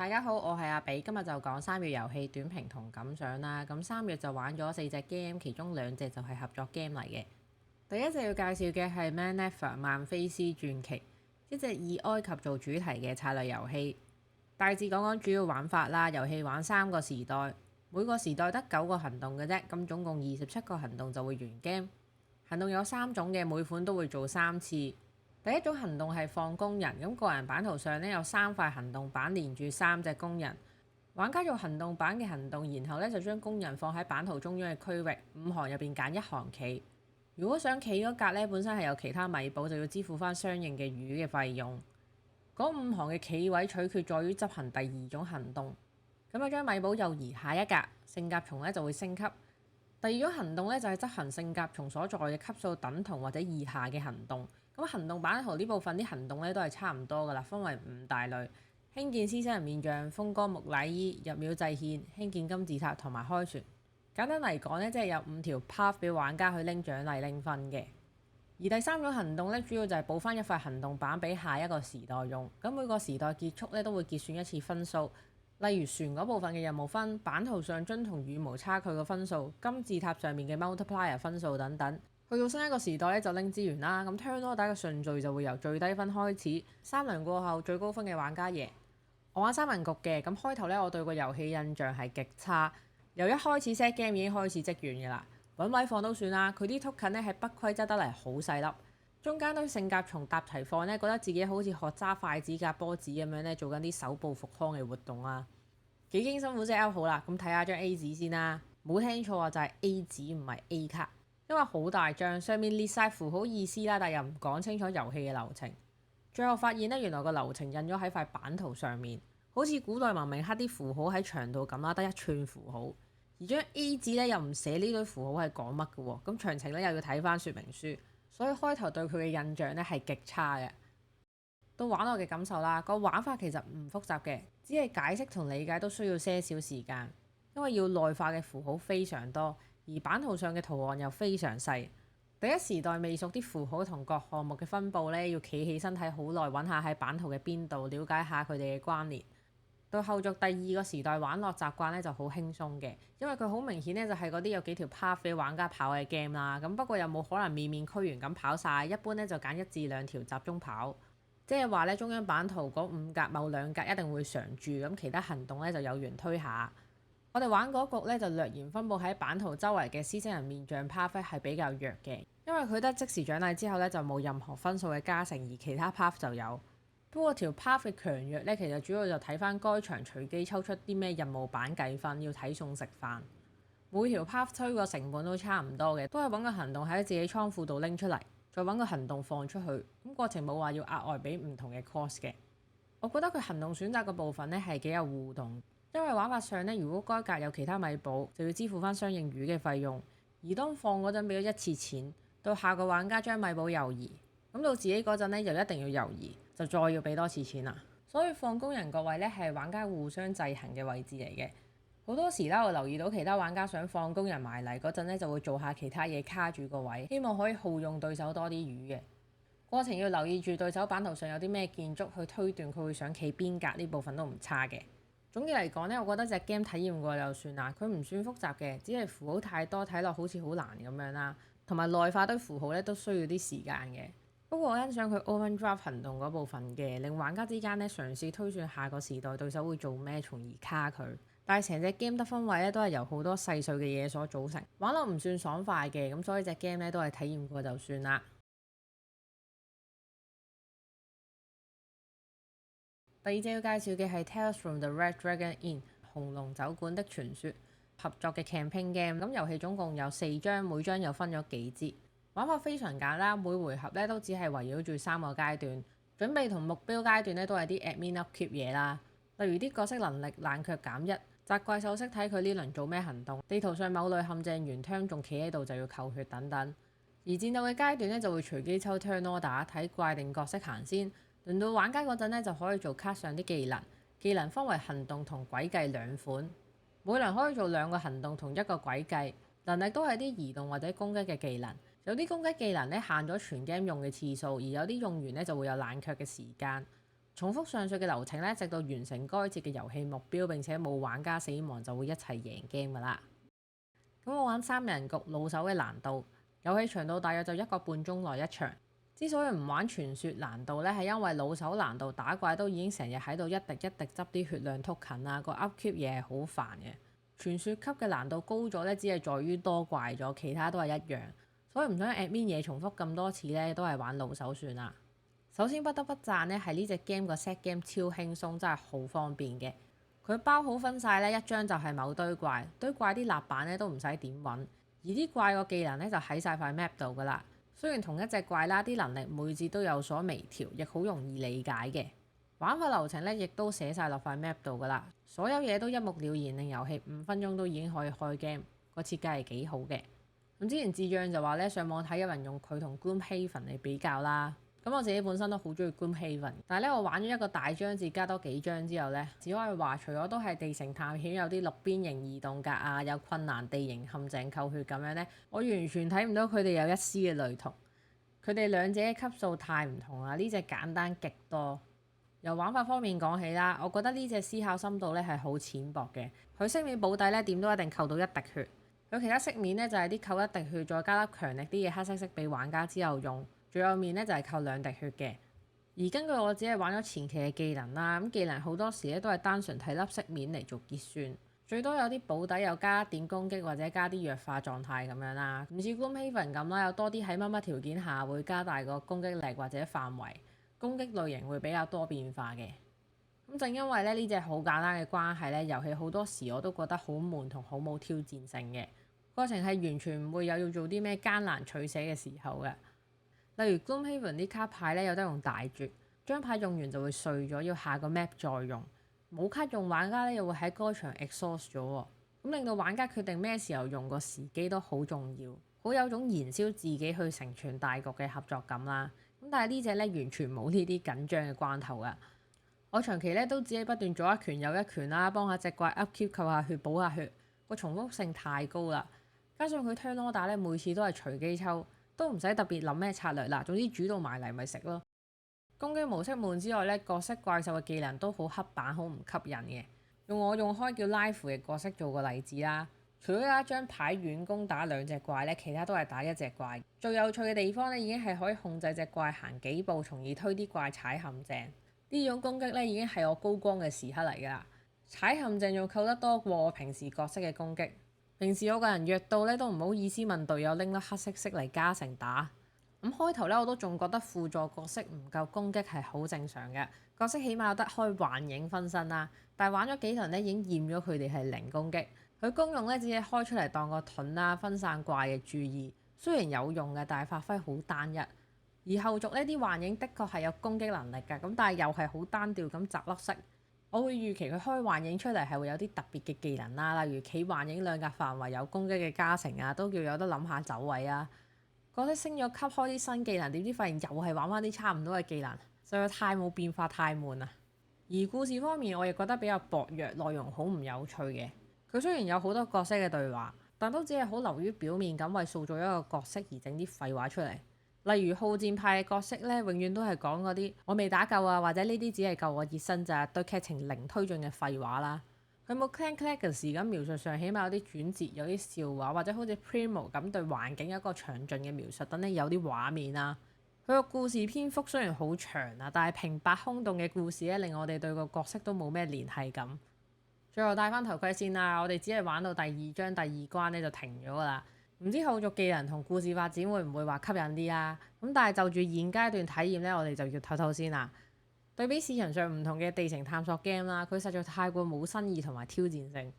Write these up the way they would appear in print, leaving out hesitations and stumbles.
大家好，我係阿比，今日就講3月遊戲短評同感想啦。咁3月就玩咗4隻 game，其中2隻就係合作 game 嚟嘅。第一隻要介紹嘅係 Manether 曼菲斯傳奇，一隻以埃及做主題嘅策略遊戲。大致講講主要玩法啦。遊戲玩3個時代，每個時代得9個行動嘅啫，咁總共27個行動就會完 game。行動有3種嘅，每款都會做3次。第一種行動係放工人，咁個人版圖上呢有3塊行動板連住3隻工人。玩家做行動板嘅行動，然後呢就將工人放喺版圖中央嘅區域5行入邊揀1行企。如果想企嗰格呢本身係有其他米寶，就要支付翻相應嘅魚嘅費用。嗰5行嘅企位取決在於執行第2種行動。咁有將米寶右移下一格，聖甲蟲呢就會升級。第2種行動呢就係執行聖甲蟲所在嘅級數等同或者以下嘅行動。咁行動版圖呢部分啲行動咧都係差唔多噶啦，分為5大類：興建獅身人面像、風乾木乃伊、入廟祭獻、興建金字塔同埋開船。簡單嚟講呢，即係有5條 path 俾玩家去拎獎勵拎分嘅。而第3種行動呢，主要就係補翻1塊行動板俾下一個時代用。咁每個時代結束呢，都會結算1次分數，例如船嗰部分嘅任務分、版圖上樽同羽毛差距嘅分數、金字塔上面嘅 multiplier 分數等等。去到新一個時代咧，就拎資源啦。咁 turn order 嘅順序就會由最低分開始，3輪過後最高分嘅玩家贏。我玩3人局嘅，咁開頭呢，我對個遊戲印象係極差，由一開始 set game 已經開始積怨嘅啦。揾位放都算啦，佢啲 token 呢係不規則得嚟好細粒，中間堆聖甲蟲搭齊放呢，覺得自己好似學揸筷子夾波子咁樣呢，做緊啲手部復康嘅活動啊，幾經辛苦 set up 好啦。咁睇下張 A 紙先啦，冇聽錯啊，就係 A 紙唔係 A 卡。因為好大張，上面列晒符號意思啦，但又唔講清楚遊戲嘅流程。最後發現呢，原來個流程印咗喺塊版圖上面，好似古代文明刻啲符號喺牆度咁啦，得1寸符號。而張 A 紙呢又唔寫呢堆符號係講乜嘅喎，咁詳情呢又要睇翻說明書。所以開頭對佢嘅印象呢係極差嘅。到玩落嘅感受啦，個玩法其實唔複雜嘅，只係解釋同理解都需要些少時間，因為要內化嘅符號非常多。而版圖上嘅圖案又非常細，第一時代未熟啲符號同各項目嘅分佈呢，要企起身睇好耐，揾下喺版圖嘅邊度，了解下佢哋嘅關聯。到後續第2個時代玩落習慣呢就好輕鬆嘅，因為佢好明顯呢就係嗰啲有幾條 path 俾玩家跑嘅 game 啦。咁不過又冇可能面面俱圓咁跑晒，一般呢就揀1至2條集中跑，即係話呢中央版圖嗰5格某2格一定會常駐，咁其他行動呢就有緣推下。我哋玩嗰局咧就略嫌分佈喺版圖周圍嘅獅身人面像 path 係比較弱嘅，因為佢得即時獎勵之後咧就冇任何分數嘅加成，而其他 path 就有。不過條 path 嘅強弱咧，其實主要就睇翻該場隨機抽出啲咩任務版計分，要睇餸食飯。每條 path 推個成本都差唔多嘅，都係揾個行動喺自己倉庫度拎出嚟，再揾個行動放出去。咁過程冇話要額外俾唔同嘅 cost 嘅。我覺得佢行動選擇嘅部分咧係幾有互動。因為玩法上呢，如果該格有其他米寶，就要支付翻相應魚嘅費用。而當放嗰陣俾咗1次錢，到下個玩家將米寶右移，咁到自己嗰陣呢，又一定要右移，就再要俾多次錢啦。所以放工人個位呢，係玩家互相制衡嘅位置嚟嘅。好多時啦，我留意到其他玩家想放工人埋嚟嗰陣呢，就會做下其他嘢卡住個位，希望可以耗用對手多啲魚嘅。過程要留意住對手版圖上有啲咩建築去推斷佢會想企邊格，呢部分都唔差嘅。總結嚟講呢，我覺得隻 game 體驗過就算啦，佢唔算複雜嘅，只係符號太多，睇落好似好難咁樣啦。同埋內化堆符號咧都需要啲時間嘅。不過我欣賞佢 overdraft 行動嗰部分嘅，令玩家之間呢嘗試推算下個時代對手會做咩，從而卡佢。但係成隻 game 得分位咧都係由好多細碎嘅嘢所組成，玩落唔算爽快嘅，咁所以隻 game 咧都係體驗過就算啦。第2隻要介紹嘅係 Tales from the Red Dragon Inn 紅龍酒館的傳說合作嘅 campaign game。咁遊戲總共有4章，每章又分咗幾節，玩法非常簡單，每回合咧都只係圍繞住3個階段，準備同目標階段咧都係啲 admin upkeep 嘢啦，例如啲角色能力冷卻減1，摘怪獸識睇佢呢輪做咩行動，地圖上某類陷阱圓槍仲企喺度就要扣血等等。而戰鬥嘅階段咧就會隨機抽 turn order 睇怪定角色行先。輪到玩家嗰陣咧，就可以做卡上啲技能，技能分為行動同詭計2款，每輪可以做2個行動同1個詭計，能力都係啲移動或者攻擊嘅技能。有啲攻擊技能咧限咗全 game 用嘅次數，而有啲用完咧就會有冷卻嘅時間。重複上述嘅流程咧，直到完成該節嘅遊戲目標，並且冇玩家死亡就會一齊贏 game 㗎啦。咁我玩三人局老手嘅難度，遊戲長度大約就1個半鐘內一場。之所以唔玩傳說難度咧，係因為老手難度打怪都已經成日喺度一滴一滴執啲血量 token 啦，個 upkeep 嘢係好煩嘅。傳說級嘅難度高咗咧，只係在於多怪咗，其他都係一樣。所以唔想 admin 嘢重複咁多次咧，都係玩老手算啦。首先不得不讚呢係呢隻 game 個 set game 超輕鬆，真係好方便嘅。佢包好分晒呢一張就係某堆怪，堆怪啲立板咧都唔使點揾，而啲怪個技能咧就喺晒塊 map 度噶啦。雖然同一隻怪啦，啲能力每次都有所微調，亦好容易理解嘅。玩法流程咧亦都寫晒落塊 map 度噶啦，所有嘢都一目了然，令遊戲5分鐘都已經可以開 game，個設計係幾好嘅。咁之前智障就話咧上網睇有人用佢同 Gloomhaven 嚟比較啦。咁我自己本身都好中意 Gloomhaven，但係咧我玩咗一個大章節加多幾章之後咧，只可以話除咗都係地形探險，有啲綠邊形移動格啊，有困難地形陷阱扣血咁樣咧，我完全睇唔到佢哋有一絲嘅類同。佢哋兩者嘅級數太唔同啦，呢隻簡單極多。由玩法方面講起啦，我覺得呢隻思考深度咧係好淺薄嘅。佢飾面保底咧點都一定扣到一滴血，佢其他飾面咧就係啲扣一滴血再加粒強力啲嘅黑色色俾玩家之後用。最後面咧就係扣2滴血嘅，而根據我只係玩咗前期嘅技能啦，咁技能好多時咧都係單純睇粒飾面嚟做結算，最多有啲保底又加一點攻擊或者加啲弱化狀態咁樣啦，唔似 Gloomhaven 咁啦，有多啲喺乜乜條件下會加大個攻擊力或者範圍，攻擊類型會比較多變化嘅。咁正因為咧呢隻好簡單嘅關係咧，遊戲好多時我都覺得好悶同好冇挑戰性嘅，過程係完全唔會有要做啲咩艱難取捨嘅時候嘅。例如 Gloomhaven 啲卡牌咧有得用大絕，張牌用完就會碎咗，要下個 map 再用。冇卡用玩家咧又會喺該場 exhaust 咗喎，咁令到玩家決定咩時候用個時機都好重要，好有種燃燒自己去成全大局嘅合作感啦。咁但係呢隻咧完全冇呢啲緊張嘅關頭噶。我長期咧都只係不斷左一拳右一拳啦，幫下隻怪 upkeep 扣下血補下血，個重複性太高啦。加上佢 turn order 咧每次都係隨機抽。都唔使特別諗咩策略啦，總之煮到埋嚟咪食咯。攻擊模式悶之外咧，角色怪獸嘅技能都好刻板，好唔吸引嘅。用我用開叫 Life 嘅角色做個例子啦，除咗有一張牌遠攻打2隻怪咧，其他都係打1隻怪。最有趣嘅地方咧，已經係可以控制隻怪行幾步，從而推啲怪踩陷阱。呢種攻擊咧已經係我高光嘅時刻嚟㗎啦，踩陷阱仲扣得多過我平時角色嘅攻擊。平時我個人弱到咧都唔好意思問隊友拎粒黑色色嚟加成打。咁開頭咧我都仲覺得輔助角色唔夠攻擊係好正常嘅，角色起碼有得開幻影分身啦。但係玩咗幾輪咧已經厭咗佢哋係零攻擊，佢功用咧只係開出嚟當個盾啦，分散怪嘅注意。雖然有用嘅，但係發揮好單一。而後續呢啲幻影的確係有攻擊能力㗎，咁但係又係好單調咁擲粒色。我會預期佢開幻影出嚟係會有啲特別嘅技能啦，例如企幻影2格範圍有攻擊嘅加成啊，都叫有得諗下走位啊。覺得升咗級開啲新技能，點知發現又係玩翻啲差唔多嘅技能，實在太冇變化，太悶啦。而故事方面，我亦覺得比較薄弱，內容好唔有趣嘅。佢雖然有好多角色嘅對話，但都只係好流於表面咁，為塑造一個角色而整啲廢話出嚟。例如好戰派嘅角色咧，永遠都係講嗰啲我未打夠啊，或者呢啲只係夠我熱身咋，對劇情零推進嘅廢話啦。佢冇 Clan Legacy 咁描述上，起碼有啲轉折，有啲笑話，或者好似 Primo 咁對環境有一個詳盡嘅描述，等你有啲畫面啦。佢個故事篇幅雖然好長啊，但係平白空洞嘅故事咧，令我哋對個角色都冇咩聯繫感。最後戴翻頭盔先啦，我哋只係玩到第2章第2關咧就停咗噶啦。唔知後續技能同故事發展會唔會話吸引啲啦？咁但係就住現階段體驗呢，我哋就要唞唞先啦。對比市場上唔同嘅地形探索 game 啦，佢實在太過冇新意同埋挑戰性。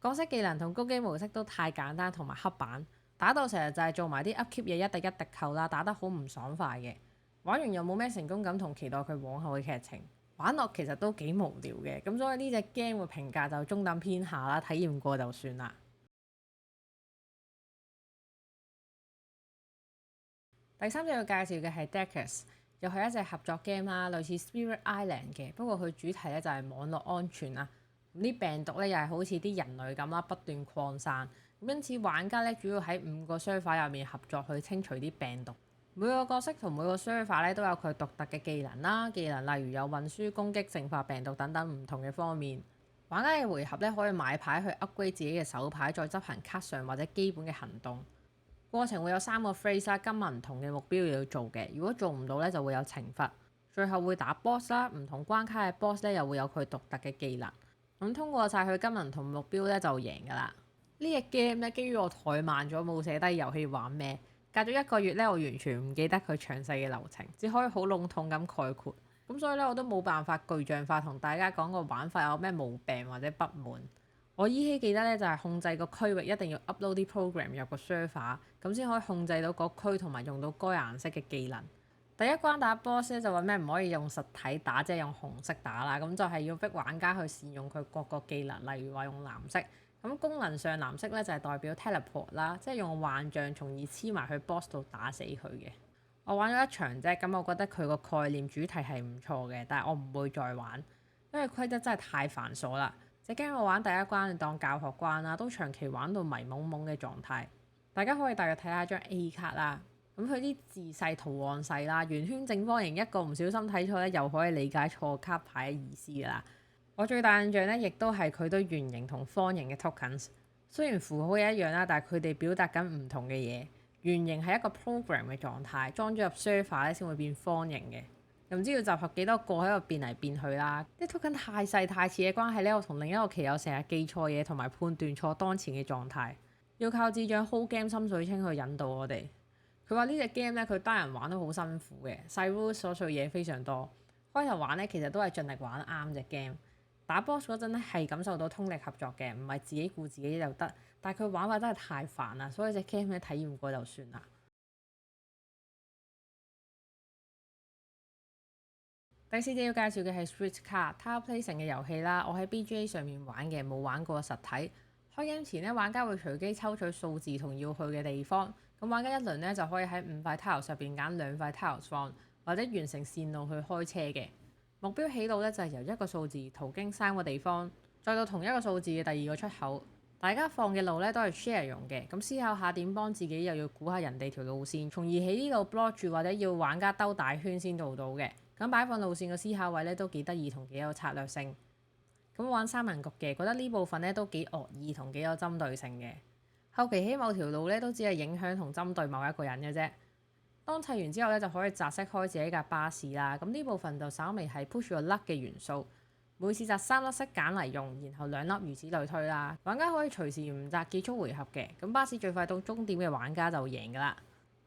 角色技能同攻擊模式都太簡單同埋刻板，打到成日就係做埋啲 upkeep 嘢一滴一滴扣啦，打得好唔爽快嘅。玩完又冇咩成功感同期待佢往後嘅劇情，玩落其實都幾無聊嘅。咁所以呢隻 game 嘅評價就中等偏下啦，體驗過就算啦。第三隻要介紹嘅係 Deckers， 又係一隻合作 game 啦，類似 Spirit Island 嘅，不過佢主題咧就係網絡安全啦。咁啲病毒咧又係好似啲人類咁啦，不斷擴散。咁因此玩家咧主要喺5個 server 入面合作去清除啲病毒。每個角色同每個 server 咧都有佢獨特嘅技能啦，技能例如有運輸、攻擊、淨化病毒等等唔同嘅方面。玩家嘅回合咧可以買牌去 upgrade 自己嘅手牌，再執行卡上或者基本嘅行動。過程會有3個 phase 啦，今日唔同嘅目標要做嘅，如果做唔到咧就會有懲罰。最後會打 boss 啦，唔同關卡嘅 boss 咧又會有佢獨特嘅技能。咁通過晒佢金銀同目標咧就贏㗎啦。呢隻 game 咧基於我怠慢咗冇寫低遊戲玩咩，隔咗1個月咧我完全唔記得佢詳細嘅流程，只可以好籠統咁概括。咁所以咧我都冇辦法具象化同大家講個玩法有咩毛病或者不滿。我依稀記得咧就係控制個區域一定要 upload 啲 program 入個 server， 咁先可以控制到個區同埋用到該顏色嘅技能。第一關打 boss 咧就話咩唔可以用實體打，即係用紅色打啦，咁就係要逼玩家去善用佢各個技能，例如話用藍色。咁功能上藍色咧就係代表 teleport 啦，即係用幻象從而黐埋去 boss 度打死佢嘅。我玩咗1場啫，咁我覺得佢個概念主題係唔錯嘅，但係我唔會再玩，因為規則真係太繁瑣啦。隻 game 我玩第一關當教學關啦，都長期玩到迷懵懵嘅狀態。大家可以大約睇下張 A 卡啦。咁佢啲字細圖案細啦，圓圈正方形一個唔小心睇錯咧，又可以理解錯卡牌嘅意思㗎啦。我最大印象咧，亦都係佢對圓形同方形嘅 tokens。雖然符號係一樣啦，但係佢哋表達緊唔同嘅嘢。圓形係一個 program 嘅狀態，裝咗入 server 咧先會變方形嘅。又唔知要集合幾多個喺度變嚟變去啦。啲 token 太細太似嘅關係咧，我同另一個棋友成日記錯嘢同埋判斷錯當前嘅狀態，要靠智障 whole game 心水清去引導我哋。佢話呢隻 game 咧，佢單人玩都好辛苦嘅，細 rules 瑣碎嘢非常多。開頭玩咧，其實都係盡力玩啱隻 game。打 boss 嗰陣咧，係感受到通力合作嘅，唔係自己顧自己就得。但係佢玩法真係太煩啦，所以隻 game 咧體驗過就算啦。第4隻要介紹嘅係 Street Card Tower Placing 嘅遊戲啦。我喺 BGA 上面玩嘅，冇玩過實體。開 game 前咧，玩家會隨機抽取數字同要去嘅地方。咁玩家一輪咧就可以喺5塊 tiles 入邊揀2塊 tiles 放，或者完成線路去開車嘅。目標起路咧就係由一個數字途經3個地方，再到同一個數字嘅第2個出口。大家放嘅路咧都係 share 用嘅，咁思考下點幫自己，又要估下人哋條路線，從而喺呢度 block 住或者要玩家兜大圈先做到嘅。咁擺放路線嘅思考位咧都幾得意同幾有策略性。咁玩3人局嘅，覺得呢部分咧都幾惡意同幾有針對性嘅。後期起某條路咧都只係影響同針對某一個人嘅啫。當砌完之後咧就可以擲色開自己架巴士啦。咁呢部分就稍微係 push 個 luck 嘅元素，每次擲3粒色揀嚟用，然後2粒，如此類推啦。玩家可以隨時唔擲結束回合嘅。咁巴士最快到終點嘅玩家就贏㗎啦。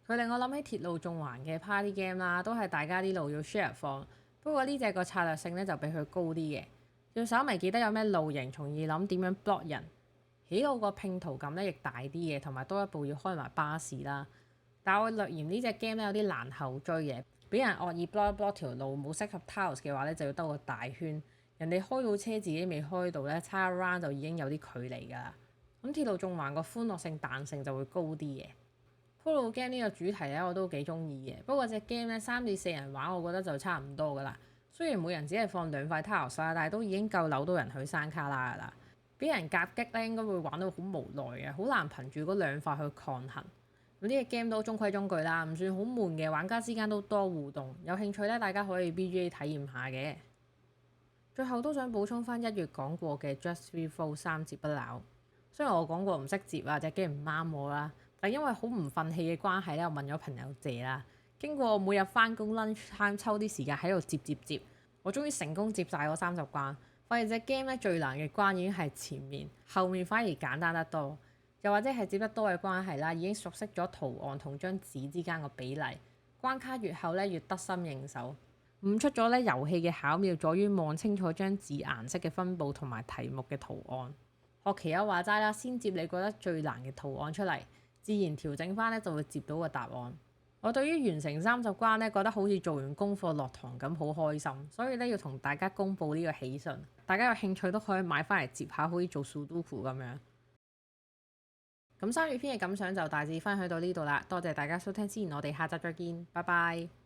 佢令我諗起鐵路縱橫嘅 party game 啦，都係大家啲路要 share 放。不過呢隻個策略性咧就比佢高啲嘅，要稍微記得有咩路型，從而諗點樣 block 人。起路個拼圖感咧亦大啲嘅，同埋多一步要開埋巴士啦。但我略嫌呢隻 game 咧有啲難後追嘅，俾人惡意 block 一 block 條路冇適合 tiles 嘅話咧，就要兜個大圈。人哋開到車自己未開到咧，差一 round 就已經有啲距離㗎啦。咁鐵路縱橫個歡樂性彈性就會高啲嘅。鋪路 game 呢個主題咧我都幾中意嘅，不過隻 game 咧3至4人玩，我覺得就差唔多㗎啦。雖然每人只係放2塊 tiles 啦，但係都已經夠扭到人去山卡拉㗎啦。俾人夾擊咧，應該會玩到好無奈嘅，好難憑住嗰2塊去抗衡。咁呢個 game 都中規中矩啦，唔算好悶嘅，玩家之間都多互動。有興趣咧，大家可以 BGA 體驗下嘅。最後都想補充翻1月講過嘅 Just Three Fold 3折不撓。雖然我講過唔識接啊，隻 game 唔啱我啦，但因為好唔憤氣嘅關係咧，我問咗朋友借啦。經過我每日翻工 lunch time 抽啲時間喺度接，我終於成功接晒嗰30關。發現隻 game 咧最難嘅關已經係前面，後面反而簡單得多。又或者係接得多嘅關係啦，已經熟悉咗圖案同張紙之間個比例。關卡越後咧越得心應手，悟出咗咧遊戲嘅巧妙，在於望清楚張紙顏色嘅分佈同埋題目嘅圖案。學期友話齋啦，先接你覺得最難嘅圖案出嚟，自然調整翻咧就會接到個答案。我對於完成30關咧，覺得好似做完功課落堂咁，好開心，所以咧要同大家公佈呢個喜訊。大家有興趣都可以買翻嚟接下，好似做 Sudoku 咁樣。咁3月篇嘅感想就大致分享到呢度啦，多謝大家收聽，之前我哋下集再見，拜拜。